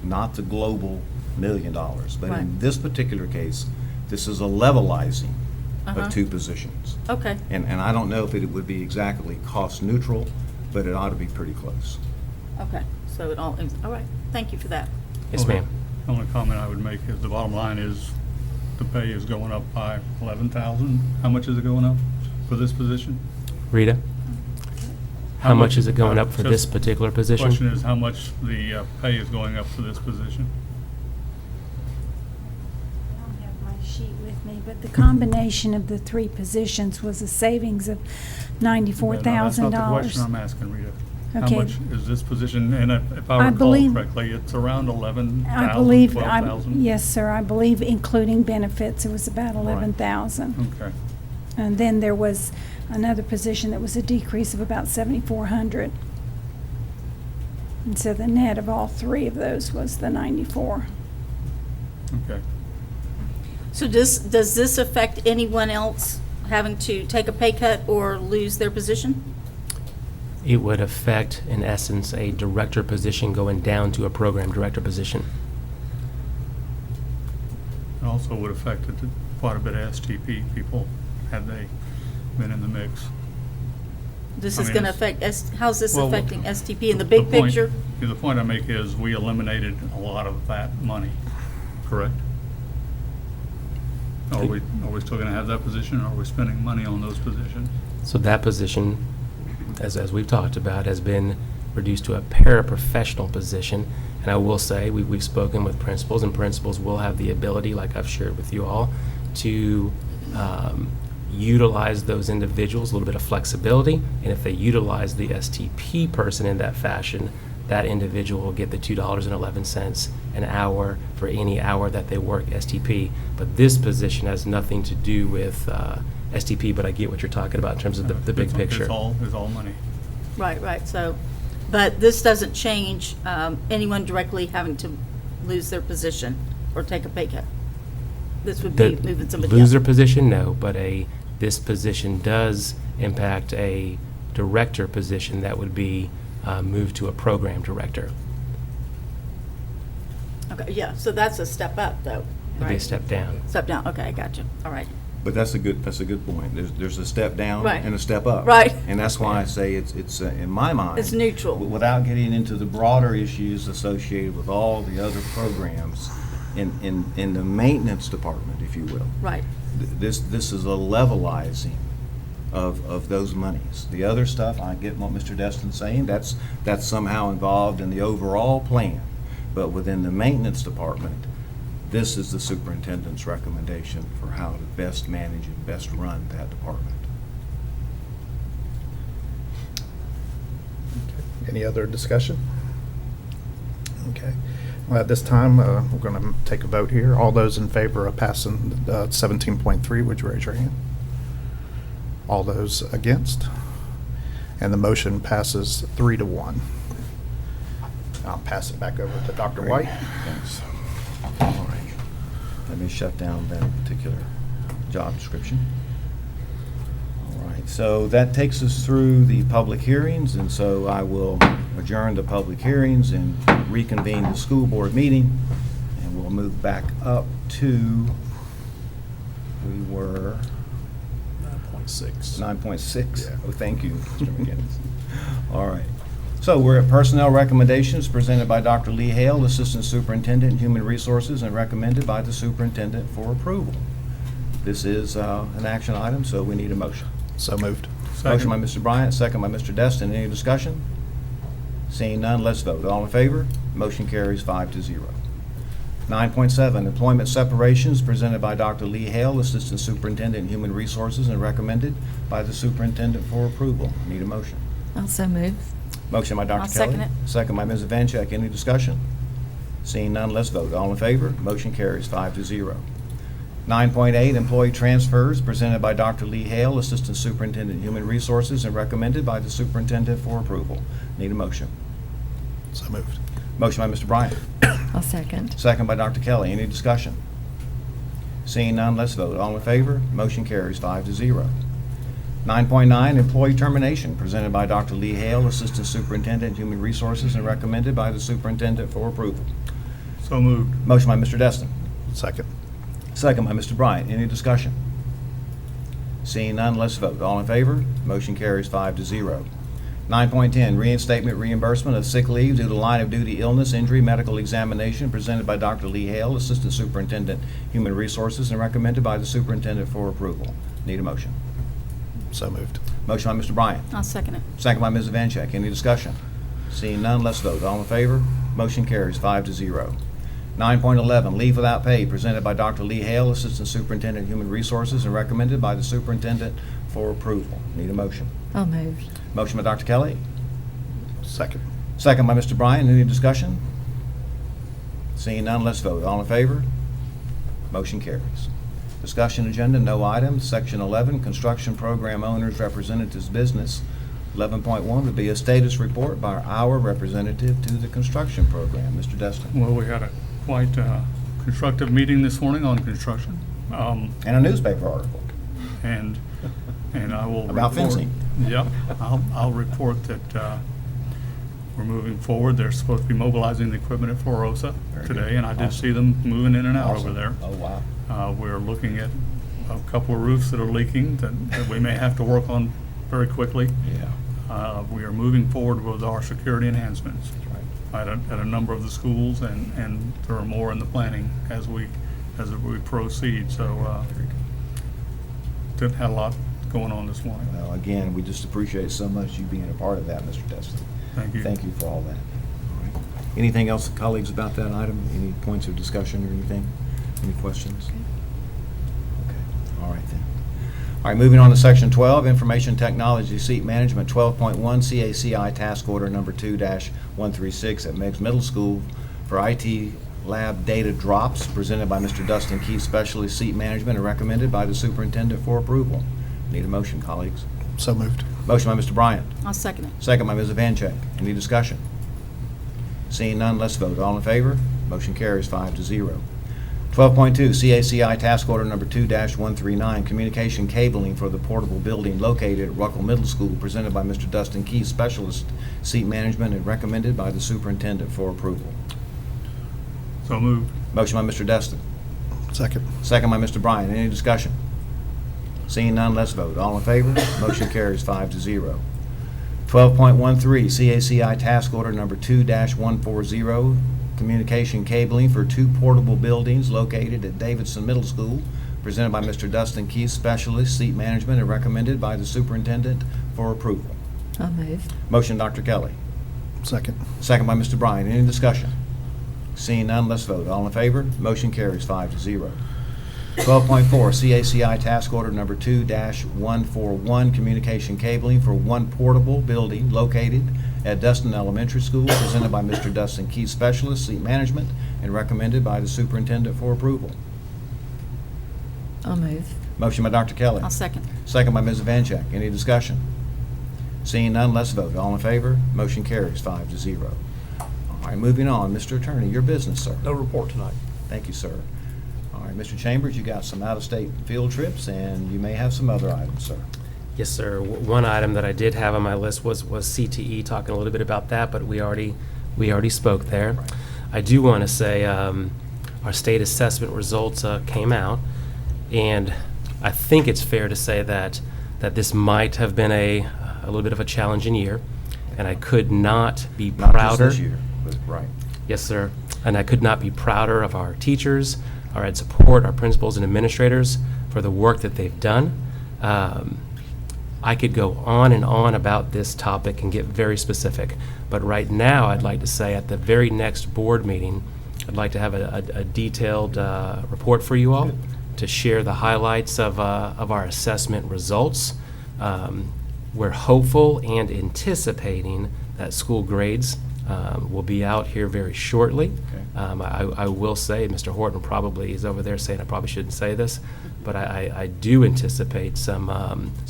[SPEAKER 1] not the global $1 million, but
[SPEAKER 8] Right.
[SPEAKER 1] in this particular case, This is a levelizing
[SPEAKER 8] Uh-huh.
[SPEAKER 1] of two positions.
[SPEAKER 8] Okay,
[SPEAKER 1] And I don't know if it would be exactly cost neutral, but it ought to be pretty close.
[SPEAKER 8] okay. So all right. Thank you for that.
[SPEAKER 4] Yes,
[SPEAKER 2] Okay.
[SPEAKER 4] ma'am.
[SPEAKER 2] The only comment I would make is the bottom line is the pay is going up by 11,000. How much is it going up for this position?
[SPEAKER 4] Rita? How much is it going up for
[SPEAKER 2] Just-
[SPEAKER 4] this particular position?
[SPEAKER 2] Question is how much the pay is going up for this position?
[SPEAKER 11] I don't have my sheet with me, but the combination of the three positions was a savings of $94,000.
[SPEAKER 2] No, that's not the question I'm asking, Rita. How
[SPEAKER 11] Okay.
[SPEAKER 2] much is this position, and if I
[SPEAKER 11] I
[SPEAKER 2] recall
[SPEAKER 11] believe-
[SPEAKER 2] correctly, it's around 11,000,
[SPEAKER 11] I believe,
[SPEAKER 2] 12,000?
[SPEAKER 11] yes, sir, I believe including benefits, it was about 11,000.
[SPEAKER 2] Okay.
[SPEAKER 11] And then there was another position that was a decrease of about 7,400. And so the net of all three of those was the 94.
[SPEAKER 2] Okay.
[SPEAKER 8] So does this affect anyone else having to take a pay cut or lose their position?
[SPEAKER 4] It would affect, in essence, a director position going down to a program director position.
[SPEAKER 2] It also would affect quite a bit of STP people had they been in the mix.
[SPEAKER 8] This
[SPEAKER 2] I
[SPEAKER 8] is
[SPEAKER 2] mean,
[SPEAKER 8] going to
[SPEAKER 2] it's-
[SPEAKER 8] affect, how's this
[SPEAKER 2] Well,
[SPEAKER 8] affecting STP in the big
[SPEAKER 2] point-
[SPEAKER 8] picture?
[SPEAKER 2] The point I make is we eliminated a lot of that money, correct? Are we still going to have that position, or are we spending money on those positions?
[SPEAKER 4] So that position, as we've talked about, has been reduced to a paraprofessional position. And I will say, we've spoken with principals, and principals will have the ability, like I've shared with you all, to utilize those individuals, a little bit of flexibility. And if they utilize the STP person in that fashion, that individual will get the $2.11 an hour for any hour that they work STP. But this position has nothing to do with STP, but I get what you're talking about in terms of the big picture.
[SPEAKER 2] It's all money.
[SPEAKER 8] Right, so, but this doesn't change anyone directly having to lose their position or take a pay cut? This would be moving somebody else?
[SPEAKER 4] Lose their position, no, but this position does impact a director position that would be moved to a program director.
[SPEAKER 8] Okay, yeah, so that's a step up, though,
[SPEAKER 4] It'd be a
[SPEAKER 8] right?
[SPEAKER 4] step down.
[SPEAKER 8] Step down, okay, I got you, all right.
[SPEAKER 1] But that's a good point. There's a step down
[SPEAKER 8] Right.
[SPEAKER 1] and a step up.
[SPEAKER 8] Right.
[SPEAKER 1] And that's why I say it's in my mind.
[SPEAKER 8] It's neutral.
[SPEAKER 1] Without getting into the broader issues associated with all the other programs in the maintenance department, if you will.
[SPEAKER 8] Right,
[SPEAKER 1] This is a levelizing of those monies. The other stuff, I get what Mr. Destin's saying, that's somehow involved in the overall plan. But within the maintenance department, this is the superintendent's recommendation for how to best manage and best run that department.
[SPEAKER 7] Any other discussion? Okay. Well, at this time, we're going to take a vote here. All those in favor of passing 17.3, would you raise your hand? All those against? And the motion passes 3-1. I'll pass it back over to Dr. White.
[SPEAKER 1] Thanks. All right. Let me shut down that particular job description. All right, so that takes us through the public hearings, and so I will adjourn the public hearings and reconvene the school board meeting, and we'll move back up to, we were
[SPEAKER 9] 9.6.
[SPEAKER 1] 9.6.
[SPEAKER 7] Yeah.
[SPEAKER 1] Oh, thank you, Mr. McGinnis. All right. So we're at personnel recommendations presented by Dr. Leigh Hale, Assistant Superintendent, Human Resources, and recommended by the Superintendent for approval. This is an action item, so we need a motion.
[SPEAKER 7] So moved.
[SPEAKER 1] Motion by Mr. Bryant, second by Mr. Destin. Any discussion? Seeing none, let's vote. All in favor? Motion carries 5-0. 9.7, employment separations presented by Dr. Leigh Hale, Assistant Superintendent, Human Resources, and recommended by the Superintendent for approval. Need a motion.
[SPEAKER 3] Also move.
[SPEAKER 1] Motion by Dr.
[SPEAKER 8] I'll
[SPEAKER 1] Kelly.
[SPEAKER 8] second it.
[SPEAKER 1] Second by Ms. Evancheck. Any discussion? Seeing none, let's vote. All in favor? Motion carries 5-0. 9.8, employee transfers presented by Dr. Leigh Hale, Assistant Superintendent, Human Resources, and recommended by the Superintendent for approval. Need a motion.
[SPEAKER 7] So moved.
[SPEAKER 1] Motion by Mr. Bryant.
[SPEAKER 3] I'll second.
[SPEAKER 1] Second by Dr. Kelly. Any discussion? Seeing none, let's vote. All in favor? Motion carries 5-0. 9.9, employee termination presented by Dr. Leigh Hale, Assistant Superintendent, Human Resources, and recommended by the Superintendent for approval.
[SPEAKER 2] So moved.
[SPEAKER 1] Motion by Mr. Destin.
[SPEAKER 7] Second.
[SPEAKER 1] Second by Mr. Bryant. Any discussion? Seeing none, let's vote. All in favor? Motion carries 5-0. 9.10, reinstatement reimbursement of sick leave due to line of duty illness, injury, medical examination, presented by Dr. Leigh Hale, Assistant Superintendent, Human Resources, and recommended by the Superintendent for approval. Need a motion.
[SPEAKER 7] So moved.
[SPEAKER 1] Motion by Mr. Bryant.
[SPEAKER 8] I'll second it.
[SPEAKER 1] Second by Ms. Vancheck. Any discussion? Seeing none, let's vote. All in favor? Motion carries 5-0. 9.11, leave without pay, presented by Dr. Leigh Hale, Assistant Superintendent, Human Resources, and recommended by the Superintendent for approval. Need a motion.
[SPEAKER 3] I'll move.
[SPEAKER 1] Motion by Dr. Kelly.
[SPEAKER 7] Second.
[SPEAKER 1] Second by Mr. Bryan. Any discussion? Seeing none, let's vote. All in favor? Motion carries. Discussion agenda, no items. Section 11, construction program owners, representatives, business. 11.1 would be a status report by our representative to the construction program. Mr. Destin.
[SPEAKER 2] Well, we had a quite constructive meeting this morning on construction.
[SPEAKER 1] And a newspaper article.
[SPEAKER 2] And I will
[SPEAKER 1] About
[SPEAKER 2] report-
[SPEAKER 1] fencing.
[SPEAKER 2] Yep, I'll report that we're moving forward. They're supposed to be mobilizing the equipment at Florosa
[SPEAKER 1] Very
[SPEAKER 2] today,
[SPEAKER 1] good.
[SPEAKER 2] and I did
[SPEAKER 1] Awesome.
[SPEAKER 2] see them moving in and out
[SPEAKER 1] Awesome.
[SPEAKER 2] over there.
[SPEAKER 1] Oh, wow.
[SPEAKER 2] We're looking at a couple of roofs that are leaking that we may have to work on very quickly.
[SPEAKER 1] Yeah.
[SPEAKER 2] We are moving forward with our security enhancements
[SPEAKER 1] Right.
[SPEAKER 2] at a number of the schools, and there are more in the planning as we proceed. So had a lot going on this morning.
[SPEAKER 1] Well, again, we just appreciate so much you being a part of that, Mr. Destin.
[SPEAKER 2] Thank you.
[SPEAKER 1] Thank you for all that. All right. Anything else, colleagues, about that item? Any points of discussion or anything? Any questions? Okay. All right, then. All right, moving on to Section 12, Information Technology Seat Management, 12.1 CACI Task Order Number 2-136 at Meigs Middle School for IT Lab Data Drops, presented by Mr. Dustin Keith, Specialist Seat Management, and recommended by the Superintendent for approval. Need a motion, colleagues.
[SPEAKER 7] So moved.
[SPEAKER 1] Motion by Mr. Bryant.
[SPEAKER 8] I'll second it.
[SPEAKER 1] Second by Ms. Vancheck. Any discussion? Seeing none, let's vote. All in favor? Motion carries 5-0. 12.2, CACI Task Order Number 2-139, Communication Cabling for the Portable Building located at Ruckle Middle School, presented by Mr. Dustin Keith, Specialist Seat Management, and recommended by the Superintendent for approval.
[SPEAKER 2] So moved.
[SPEAKER 1] Motion by Mr. Destin.
[SPEAKER 7] Second.
[SPEAKER 1] Second by Mr. Bryan. Any discussion? Seeing none, let's vote. All in favor? Motion carries 5-0. 12.13, CACI Task Order Number 2-140, Communication Cabling for 2 portable buildings located at Davidson Middle School, presented by Mr. Dustin Keith, Specialist, Seat Management, and recommended by the Superintendent for approval.
[SPEAKER 3] I'll move.
[SPEAKER 1] Motion, Dr. Kelly.
[SPEAKER 7] Second.
[SPEAKER 1] Second by Mr. Bryan. Any discussion? Seeing none, let's vote. All in favor? Motion carries 5-0. 12.4, CACI Task Order Number 2-141, Communication Cabling for 1 portable building located at Dustin Elementary School, presented by Mr. Dustin Keith, Specialist, Seat Management, and recommended by the Superintendent for approval.
[SPEAKER 3] I'll move.
[SPEAKER 1] Motion by Dr. Kelly.
[SPEAKER 8] I'll second.
[SPEAKER 1] Second by Ms. Vancheck. Any discussion? Seeing none, let's vote. All in favor? Motion carries 5-0. All right, moving on. Mr. Attorney, your business, sir.
[SPEAKER 9] No report tonight.
[SPEAKER 1] Thank you, sir. All right, Mr. Chambers, you got some out-of-state field trips, and you may have some other items, sir.
[SPEAKER 4] Yes, sir. One item that I did have on my list was CTE, talking a little bit about that, but we already spoke there.
[SPEAKER 1] Right.
[SPEAKER 4] I do want to say our state assessment results came out, and I think it's fair to say that this might have been a little bit of a challenging year, and I could not be
[SPEAKER 1] Not
[SPEAKER 4] prouder.
[SPEAKER 1] just this year, but right.
[SPEAKER 4] Yes, sir. And I could not be prouder of our teachers, our ed support, our principals and administrators for the work that they've done. I could go on and on about this topic and get very specific, but right now I'd like to say at the very next board meeting, I'd like to have a detailed report for you all to share the highlights of our assessment results. We're hopeful and anticipating that school grades will be out here very shortly.
[SPEAKER 1] Okay.
[SPEAKER 4] I will say, Mr. Horton probably is over there saying I probably shouldn't say this, but I do anticipate some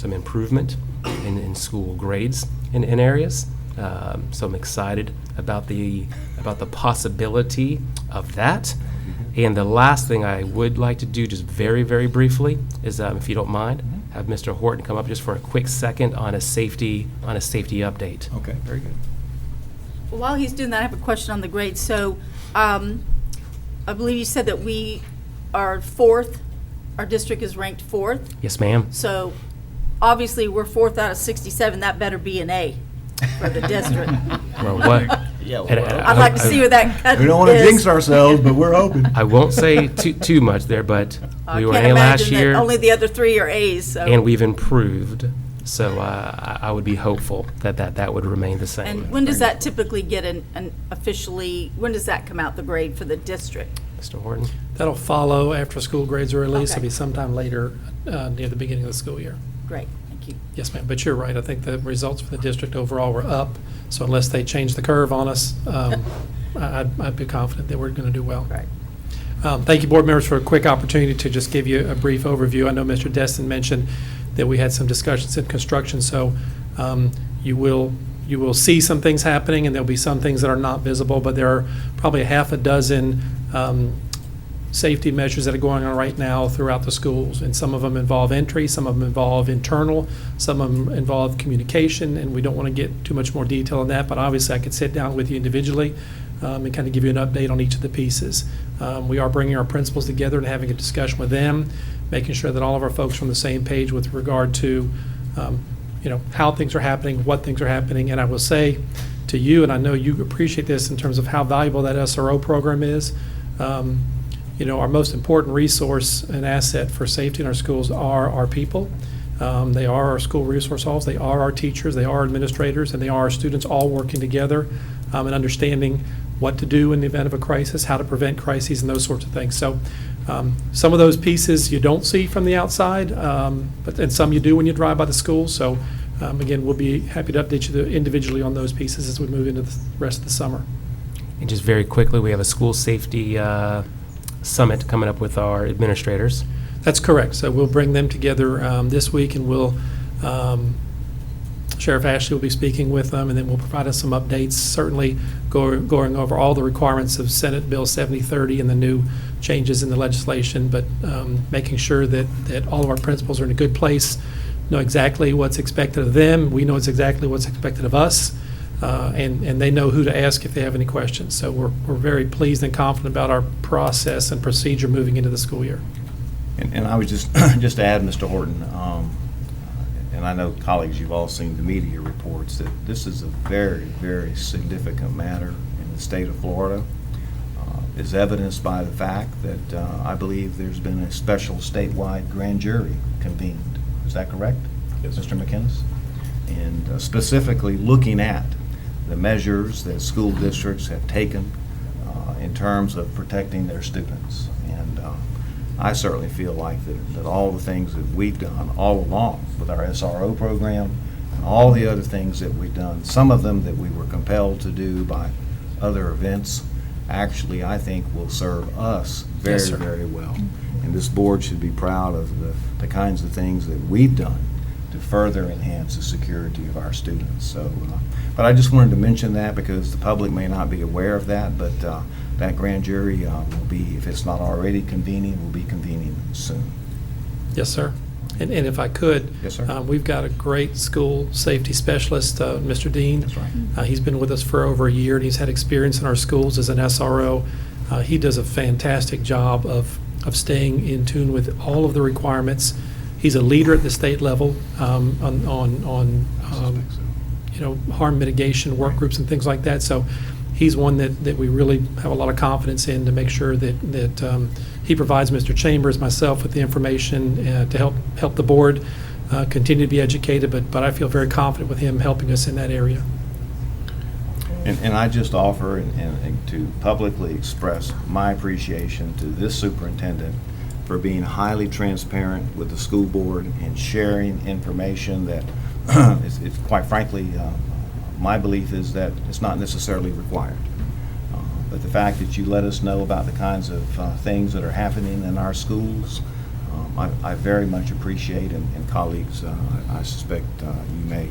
[SPEAKER 4] improvement in school grades in areas. So I'm excited about the possibility of that. And the last thing I would like to do, just very, very briefly, is if you don't mind, have Mr. Horton come up just for a quick second on a safety update.
[SPEAKER 1] Okay, very good.
[SPEAKER 8] Well, while he's doing that, I have a question on the grades. So I believe you said that we are 4th our district is ranked 4th.
[SPEAKER 4] Yes, ma'am.
[SPEAKER 8] So obviously, we're 4th out of 67. That better be an A for the district.
[SPEAKER 4] Well, what?
[SPEAKER 8] I'd like to see where that cut is.
[SPEAKER 1] We don't want to jinx ourselves, but we're hoping.
[SPEAKER 4] I won't say too much there, but
[SPEAKER 8] I
[SPEAKER 4] we were
[SPEAKER 8] can't
[SPEAKER 4] A last
[SPEAKER 8] imagine that
[SPEAKER 4] year,
[SPEAKER 8] only the other 3 are A's, so.
[SPEAKER 4] and we've improved. So I would be hopeful that would remain the same.
[SPEAKER 8] And when does that typically get an officially, when does that come out, the grade for the district?
[SPEAKER 4] Mr. Horton?
[SPEAKER 12] That'll follow after school grades are released.
[SPEAKER 8] Okay.
[SPEAKER 12] It'll be sometime later, near the beginning of the school year.
[SPEAKER 8] Great, thank you.
[SPEAKER 12] Yes, ma'am, but you're right. I think the results for the district overall were up, so unless they change the curve on us, I'd be confident that we're going to do well.
[SPEAKER 8] Right.
[SPEAKER 12] Thank you, board members, for a quick opportunity to just give you a brief overview. I know Mr. Destin mentioned that we had some discussions in construction, so you will see some things happening, and there'll be some things that are not visible, but there are probably a half a dozen safety measures that are going on right now throughout the schools, and some of them involve entry, some of them involve internal, some of them involve communication, and we don't want to get too much more detail on that, but obviously I could sit down with you individually and kind of give you an update on each of the pieces. We are bringing our principals together and having a discussion with them, making sure that all of our folks are on the same page with regard to how things are happening, what things are happening, and I will say to you, and I know you appreciate this in terms of how valuable that SRO program is. Our most important resource and asset for safety in our schools are our people. They are our school resource officers, they are our teachers, they are our administrators, and they are our students all working together and understanding what to do in the event of a crisis, how to prevent crises, and those sorts of things. So some of those pieces you don't see from the outside, and some you do when you drive by the school. So again, we'll be happy to update you individually on those pieces as we move into the rest of the summer.
[SPEAKER 4] And just very quickly, we have a school safety summit coming up with our administrators.
[SPEAKER 12] That's correct. So we'll bring them together this week, and we'll Sheriff Ashley will be speaking with them, and then we'll provide us some updates, certainly going over all the requirements of Senate Bill 7030 and the new changes in the legislation, but making sure that all of our principals are in a good place, know exactly what's expected of them. We know exactly what's expected of us, and they know who to ask if they have any questions. So we're very pleased and confident about our process and procedure moving into the school year.
[SPEAKER 1] And I would just to add, Mr. Horton, and I know, colleagues, you've all seen the media reports, that this is a very, very significant matter in the state of Florida. Is evidenced by the fact that I believe there's been a special statewide grand jury convened. Is that correct,
[SPEAKER 9] Yes,
[SPEAKER 1] Mr. McInnes? And specifically looking at the measures that school districts have taken in terms of protecting their students. And I certainly feel like that all the things that we've done all along with our SRO program and all the other things that we've done, some of them that we were compelled to do by other events, actually I think will serve us very,
[SPEAKER 12] Yes, sir.
[SPEAKER 1] very well. And this board should be proud of the kinds of things that we've done to further enhance the security of our students. So, but I just wanted to mention that because the public may not be aware of that, but that grand jury will be, if it's not already convening, will be convening soon.
[SPEAKER 12] Yes, sir. And if I could,
[SPEAKER 1] Yes, sir.
[SPEAKER 12] We've got a great school safety specialist, Mr. Dean.
[SPEAKER 1] That's right.
[SPEAKER 12] He's been with us for over a year, and he's had experience in our schools as an SRO. He does a fantastic job of staying in tune with all of the requirements. He's a leader at the state level on harm mitigation work groups and things like that. So he's one that we really have a lot of confidence in to make sure that he provides Mr. Chambers, myself, with the information to help the board continue to be educated. But I feel very confident with him helping us in that area.
[SPEAKER 1] And I just offer and to publicly express my appreciation to this superintendent for being highly transparent with the school board and sharing information that it's quite frankly, my belief is that it's not necessarily required. But the fact that you let us know about the kinds of things that are happening in our schools, I very much appreciate, and colleagues, I suspect you may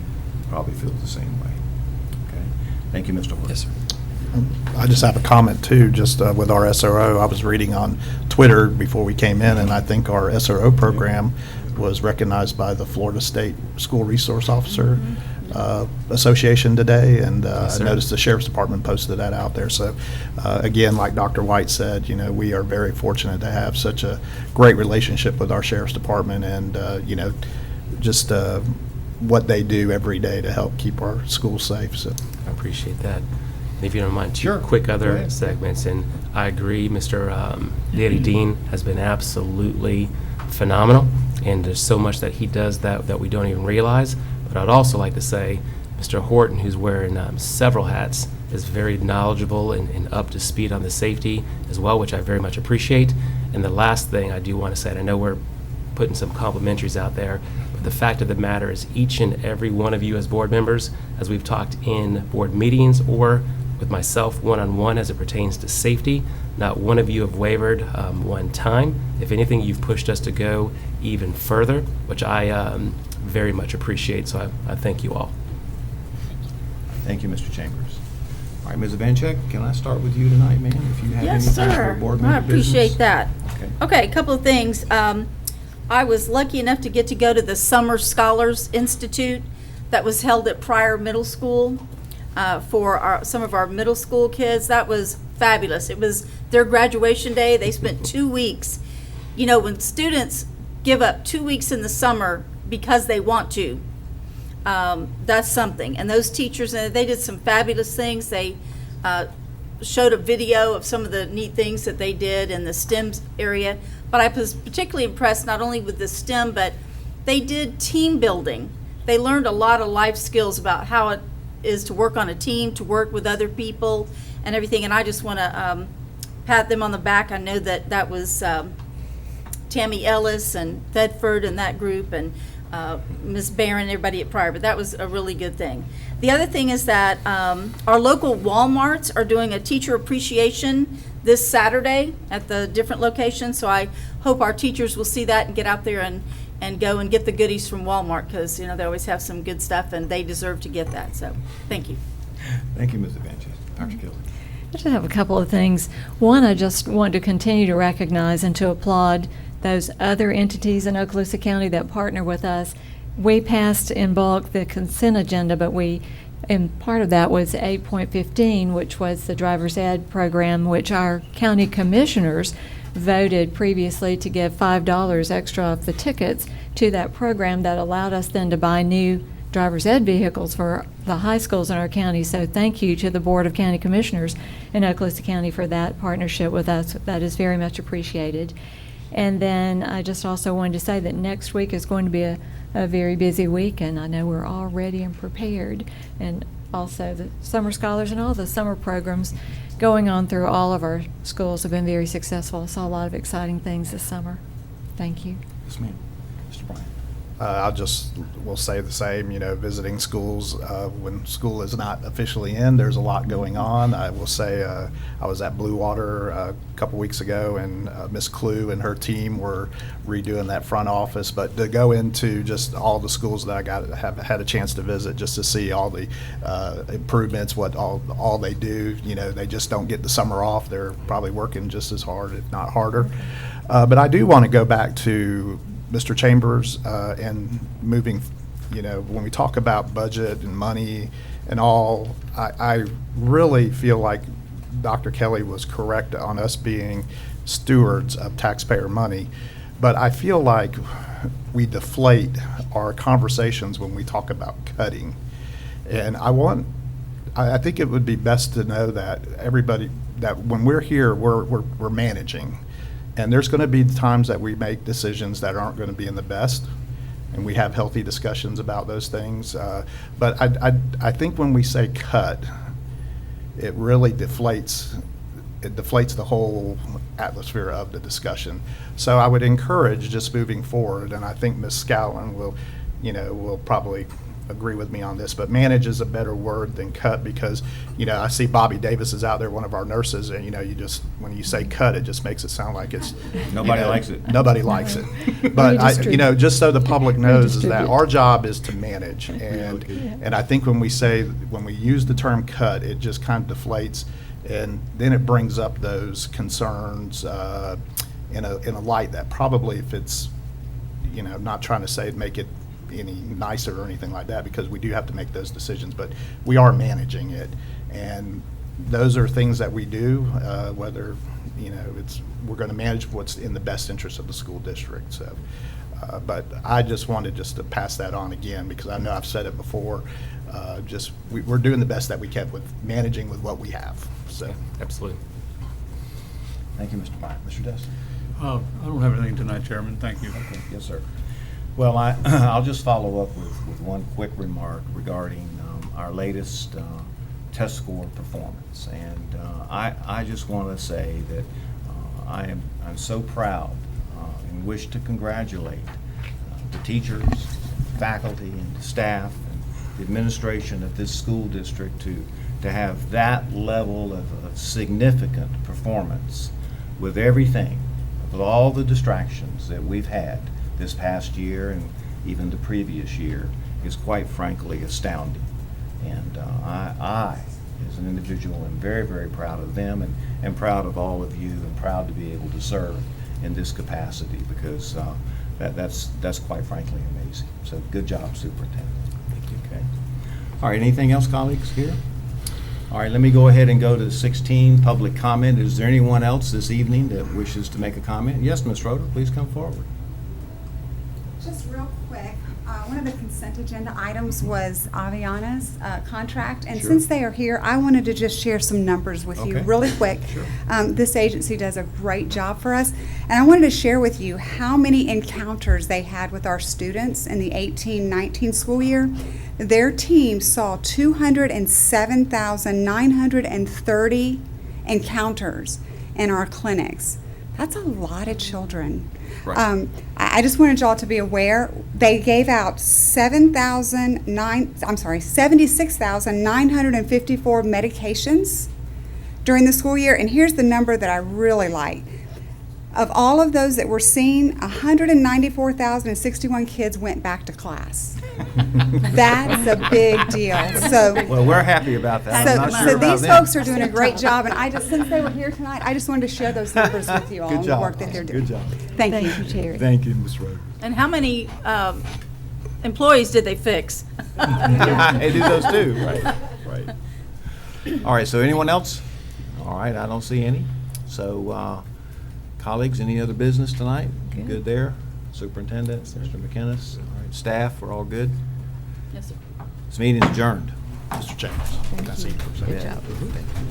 [SPEAKER 1] probably feel the same way. Okay. Thank you, Mr. Horton.
[SPEAKER 12] Yes, sir.
[SPEAKER 7] I just have a comment too, just with our SRO. I was reading on Twitter before we came in, and I think our SRO program was recognized by the Florida State School Resource Officer Association today, and
[SPEAKER 4] Yes,
[SPEAKER 7] I
[SPEAKER 4] sir.
[SPEAKER 7] noticed the Sheriff's Department posted that out there. So again, like Dr. White said, we are very fortunate to have such a great relationship with our Sheriff's Department, and just what they do every day to help keep our schools safe. So
[SPEAKER 4] I appreciate that. If you don't mind, two
[SPEAKER 1] Sure.
[SPEAKER 4] quick
[SPEAKER 1] Go
[SPEAKER 4] other
[SPEAKER 1] ahead.
[SPEAKER 4] segments, and I agree, Mr. Danny Dean has been absolutely phenomenal, and there's so much that he does that we don't even realize. But I'd also like to say, Mr. Horton, who's wearing several hats, is very knowledgeable and up to speed on the safety as well, which I very much appreciate. And the last thing I do want to say, and I know we're putting some complimentaries out there, but the fact of the matter is each and every one of you as board members, as we've talked in board meetings or with myself one-on-one as it pertains to safety, not one of you have wavered one time. If anything, you've pushed us to go even further, which I very much appreciate, so I thank you all.
[SPEAKER 1] Thank you, Mr. Chambers. All right, Ms. Evanchek, can I start with you tonight, ma'am? If you have
[SPEAKER 8] Yes,
[SPEAKER 1] anything
[SPEAKER 8] sir.
[SPEAKER 1] for board
[SPEAKER 8] I
[SPEAKER 1] member business?
[SPEAKER 8] appreciate that.
[SPEAKER 1] Okay.
[SPEAKER 8] Okay, a couple of things. I was lucky enough to get to go to the Summer Scholars Institute that was held at Pryor Middle School for some of our middle school kids. That was fabulous. It was their graduation day. They spent 2 weeks. When students give up 2 weeks in the summer because they want to, that's something. And those teachers, they did some fabulous things. They showed a video of some of the neat things that they did in the STEM area. But I was particularly impressed not only with the STEM, but they did team building. They learned a lot of life skills about how it is to work on a team, to work with other people and everything. And I just want to pat them on the back. I know that was Tammy, Ellis, and Bedford and that group, and Ms. Barron, everybody at Pryor, but that was a really good thing. The other thing is that our local Walmarts are doing a teacher appreciation this Saturday at the different locations, so I hope our teachers will see that and get out there and go and get the goodies from Walmart, because they always have some good stuff and they deserve to get that. So thank you.
[SPEAKER 1] Thank you, Ms. Evanchek. Dr. Kelly.
[SPEAKER 3] I just have a couple of things. One, I just want to continue to recognize and to applaud those other entities in Okaloosa County that partner with us. We passed in bulk the consent agenda, but and part of that was 8.15, which was the driver's ed program, which our county commissioners voted previously to give $5 extra off the tickets to that program that allowed us then to buy new driver's ed vehicles for the high schools in our county. So thank you to the Board of County Commissioners in Okaloosa County for that partnership with us. That is very much appreciated. And then I just also wanted to say that next week is going to be a very busy week, and I know we're all ready and prepared. And also the summer scholars and all the summer programs going on through all of our schools have been very successful. I saw a lot of exciting things this summer. Thank you.
[SPEAKER 1] Yes, ma'am. Mr. Bryant.
[SPEAKER 7] Will say the same, visiting schools when school is not officially in, there's a lot going on. I will say I was at Blue Water a couple weeks ago, and Miss Clue and her team were redoing that front office. But to go into just all the schools that I have had a chance to visit, just to see all the improvements, what all they do, they just don't get the summer off. They're probably working just as hard, if not harder. But I do want to go back to Mr. Chambers, and moving, when we talk about budget and money and all, I really feel like Dr. Kelly was correct on us being stewards of taxpayer money, but I feel like we deflate our conversations when we talk about cutting. And I think it would be best to know that everybody, that when we're here, we're managing. And there's going to be times that we make decisions that aren't going to be in the best, and we have healthy discussions about those things. But I think when we say cut, it really deflates the whole atmosphere of the discussion. So I would encourage just moving forward, and I think Ms. Scallon will probably agree with me on this, but manage is a better word than cut, because I see Bobby Davis is out there, one of our nurses, and when you say cut, it just makes it sound like it's
[SPEAKER 1] Nobody likes it.
[SPEAKER 7] Nobody likes it. But just so the public knows, is that our job is to manage, and I think when we use the term cut, it just kind of deflates, and then it brings up those concerns in a light that probably, if it's not trying to say make it any nicer or anything like that, because we do have to make those decisions, but we are managing it. And those are things that we do, whether, we're going to manage what's in the best interest of the school district. So, but I just wanted to pass that on again, because I know I've said it before. We're doing the best that we can with managing with what we have. So,
[SPEAKER 4] Absolutely.
[SPEAKER 1] Thank you, Mr. Meyer. Mr. Destin?
[SPEAKER 2] I don't have anything tonight, Chairman. Thank you.
[SPEAKER 1] Okay, yes, sir. Well, I'll just follow up with one quick remark regarding our latest test score performance. And I just want to say that I'm so proud and wish to congratulate the teachers, faculty, and staff, and the administration of this school district to have that level of significant performance with everything, with all the distractions that we've had this past year and even the previous year, is quite frankly astounding. And I, as an individual, am very, very proud of them, and proud of all of you, and proud to be able to serve in this capacity, because that's quite frankly amazing. So good job, Superintendent. Thank you. Okay. All right, anything else, colleagues, here? All right, let me go ahead and go to 16, public comment. Is there anyone else this evening that wishes to make a comment? Yes, Ms. Rhoda, please come forward.
[SPEAKER 13] Just real quick, one of the consent agenda items was Aviana's contract, and
[SPEAKER 1] Sure.
[SPEAKER 13] since they are here, I wanted to just share some numbers with you
[SPEAKER 1] Okay.
[SPEAKER 13] really quick.
[SPEAKER 1] Sure.
[SPEAKER 13] This agency does a great job for us, and I wanted to share with you how many encounters they had with our students in the 18-19 school year. Their team saw 207,930 encounters in our clinics. That's a lot of children.
[SPEAKER 1] Right.
[SPEAKER 13] I just wanted y'all to be aware, they gave out 76,954 medications during the school year, and here's the number that I really like. Of all of those that were seen, 194,061 kids went back to class. That's a big deal. So,
[SPEAKER 1] Well, we're happy about that. I'm not sure
[SPEAKER 13] so
[SPEAKER 1] about
[SPEAKER 13] these
[SPEAKER 1] them.
[SPEAKER 13] folks are doing a great job, and since they were here tonight, I just wanted to share those numbers with you all
[SPEAKER 1] Good
[SPEAKER 13] and the
[SPEAKER 1] job.
[SPEAKER 13] work that they're doing.
[SPEAKER 1] Good job.
[SPEAKER 13] Thank you.
[SPEAKER 3] Thank you, Terry.
[SPEAKER 1] Thank you, Ms. Rhoda.
[SPEAKER 8] And how many employees did they fix?
[SPEAKER 1] They do those too, right, right. All right, so anyone else? All right, I don't see any. So, colleagues, any other business tonight? Good there? Superintendent, Mr. McInnes, all right, staff, we're all good?
[SPEAKER 8] Yes, sir.
[SPEAKER 1] This meeting is adjourned.
[SPEAKER 7] Mr. Chambers, that's it.
[SPEAKER 3] Good job.
[SPEAKER 1] Thank you.